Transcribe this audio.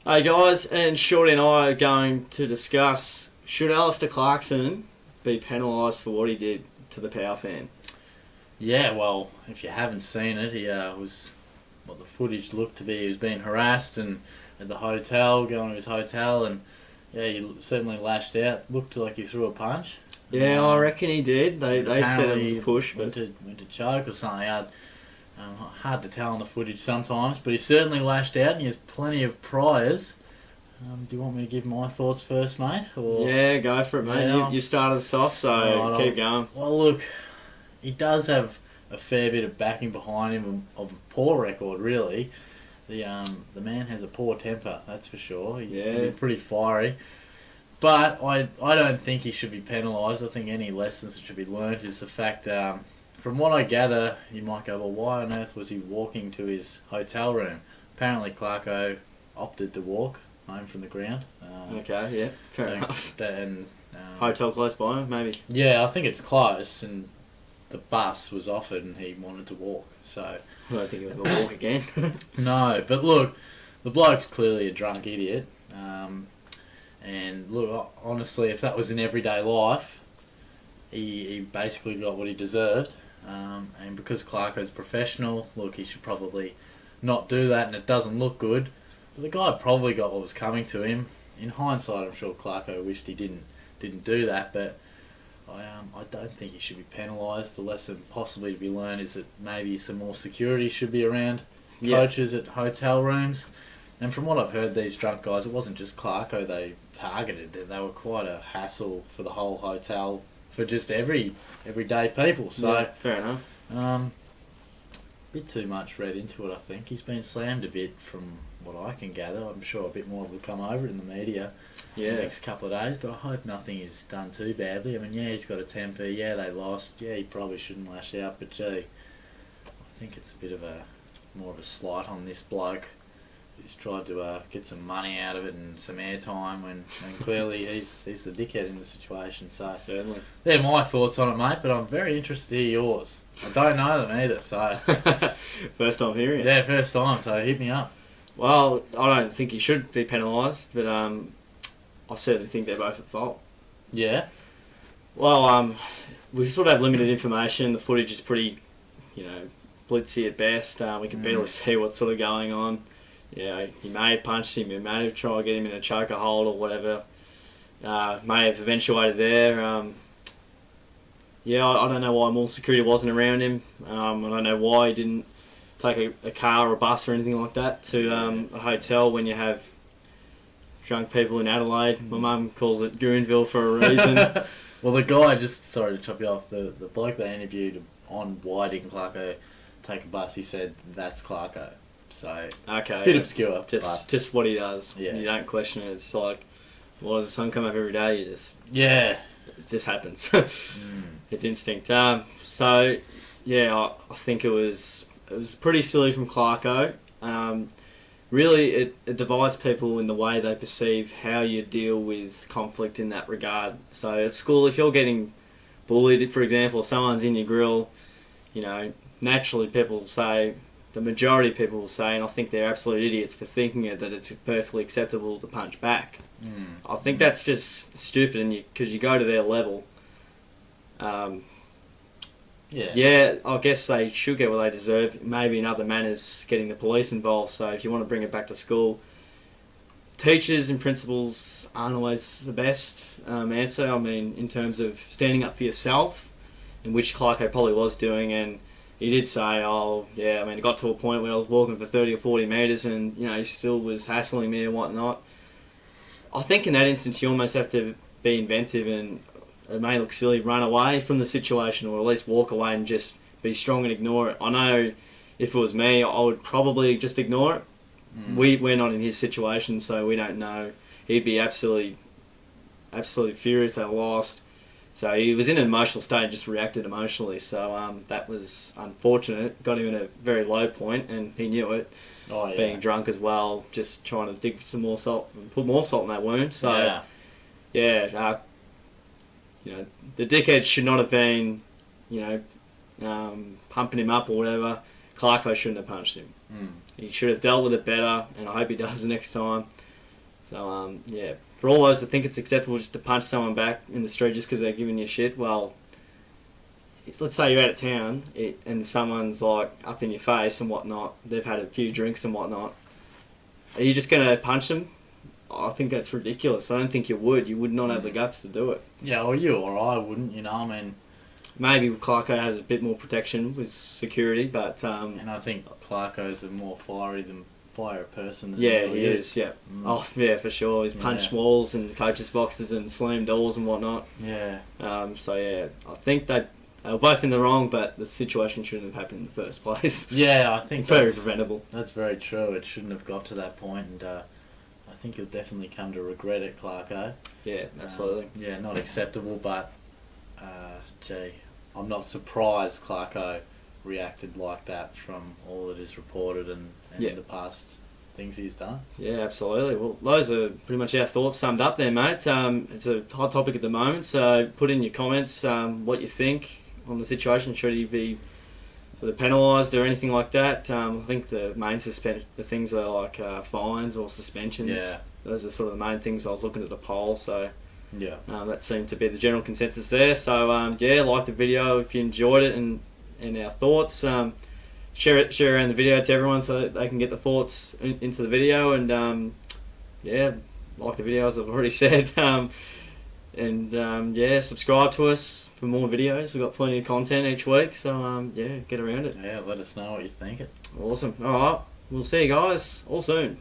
Hey guys, and Shorty and I are going to discuss, should Alastair Clarkson be penalised for what he did to the Power fan? Yeah, well, if you haven't seen it, he was what the footage looked to be. He was being harassed and at the hotel, going to his hotel, and yeah, he certainly lashed out. Looked like he threw a punch. Yeah, I reckon he did. They said it was a push, but went to choke or something. Hard to tell on the footage sometimes, but he certainly lashed out, and he has plenty of priors. Do you want me to give my thoughts first, mate? Or? Yeah, go for it, mate. Yeah. You started us off, so keep going. Well, look, he does have a fair bit of backing behind him of a poor record, really. The man has a poor temper, that's for sure. He can be pretty fiery. But I don't think he should be penalised. I think any lessons that should be learnt is the fact, from what I gather, you might go, well, why on earth was he walking to his hotel room? Apparently Clarko opted to walk home from the ground. Okay, yeah, fair enough. Hotel close by, maybe? Yeah, I think it's close, and the bus was offered and he wanted to walk, so... I don't think he was going to walk again. No, but look, the bloke's clearly a drunk idiot. And look, honestly, if that was in everyday life, he basically got what he deserved. And because Clarko's professional, look, he should probably not do that, and it doesn't look good. But the guy probably got what was coming to him. In hindsight, I'm sure Clarko wished he didn't do that, but I don't think he should be penalised. The lesson possibly to be learned is that maybe some more security should be around coaches at hotel rooms. And from what I've heard, these drunk guys, it wasn't just Clarko they targeted. They were quite a hassle for the whole hotel, for just everyday people. So yeah, fair enough. Bit too much read into it, I think. He's been slammed a bit from what I can gather. I'm sure a bit more will come over in the media in the next couple of days, but I hope nothing is done too badly. I mean, yeah, he's got a temper. Yeah, they lost. Yeah, he probably shouldn't lash out, but gee, I think it's a bit of more of a slight on this bloke. He's tried to get some money out of it and some airtime when clearly he's the dickhead in the situation. So certainly, they're my thoughts on it, mate. But I'm very interested to hear yours. I don't know them either, so first time hearing it. Yeah, first time. So hit me up. Well, I don't think he should be penalised, but I certainly think they're both at fault. Yeah. Well, we sort of have limited information. The footage is pretty, blitzy at best. We can barely see what's sort of going on. Yeah, he may have punched him, he may have tried to get him in a choker hold or whatever. May have eventuated there. I don't know why more security wasn't around him. I don't know why he didn't take a car or a bus or anything like that to a hotel when you have drunk people in Adelaide. My mum calls it Goonville for a reason. Well, the guy, just sorry to chop you off, the bloke they interviewed on why didn't Clarko take a bus, he said that's Clarko. So okay, bit obscure, just what he does. Yeah, you don't question it. It's like, well, does the sun come up every day? It just happens. It's instinct. So yeah, I think it was pretty silly from Clarko. Really, it divides people in the way they perceive how you deal with conflict in that regard. So at school, if you're getting bullied, for example, someone's in your grill, naturally people will say. The majority of people will say, and I think they're absolute idiots for thinking that it's perfectly acceptable to punch back. I think that's just stupid, and because you go to their level. Yeah, I guess they should get what they deserve. Maybe in other manners, getting the police involved. So if you want to bring it back to school, teachers and principals aren't always the best answer. I mean, in terms of standing up for yourself, in which Clarko probably was doing, and he did say, it got to a point where I was walking for 30 or 40 metres and, he still was hassling me and whatnot. I think in that instance you almost have to be inventive and, it may look silly, run away from the situation or at least walk away and just be strong and ignore it. I know if it was me, I would probably just ignore it. We're not in his situation, so we don't know. He'd be absolutely furious at lost. So he was in an emotional state and just reacted emotionally. So that was unfortunate. Got him in a very low point, and he knew it. Oh, yeah. Being drunk as well, just trying to dig some more salt, put more salt in that wound. So the dickhead should not have been, pumping him up or whatever. Clarko shouldn't have punched him. He should have dealt with it better, and I hope he does next time. So yeah, for all those that think it's acceptable just to punch someone back in the street just because they're giving you shit, well, let's say you're out of town and someone's like up in your face and whatnot, they've had a few drinks and whatnot, are you just going to punch them? I think that's ridiculous. I don't think you would. You would not have the guts to do it. Yeah, well, you or I wouldn't, I mean... Maybe Clarko has a bit more protection with security, but... and I think Clarko's a more fiery person than he is, yeah. Oh, yeah, for sure. He's punched walls and coaches' boxes and slammed doors and whatnot. Yeah. So, yeah, I think they were both in the wrong, but the situation shouldn't have happened in the first place. Yeah, I think very preventable. That's very true. It shouldn't have got to that point, and I think you'll definitely come to regret it, Clarko. Yeah, absolutely. Yeah, not acceptable, but, gee, I'm not surprised Clarko reacted like that from all that is reported and the past things he's done. Yeah, absolutely. Well, those are pretty much our thoughts summed up there, mate. It's a hot topic at the moment, so put in your comments what you think on the situation. Should he be sort of penalised or anything like that? I think the main the things are like fines or suspensions. Yeah. Those are sort of the main things I was looking at the poll, so... Yeah. That seemed to be the general consensus there. So, like the video if you enjoyed it and our thoughts. Share around the video to everyone so that they can get the thoughts into the video. And, like the video as I've already said. Subscribe to us for more videos. We've got plenty of content each week. So, get around it. Yeah, let us know what you think. Awesome. All right. We'll see you guys all soon.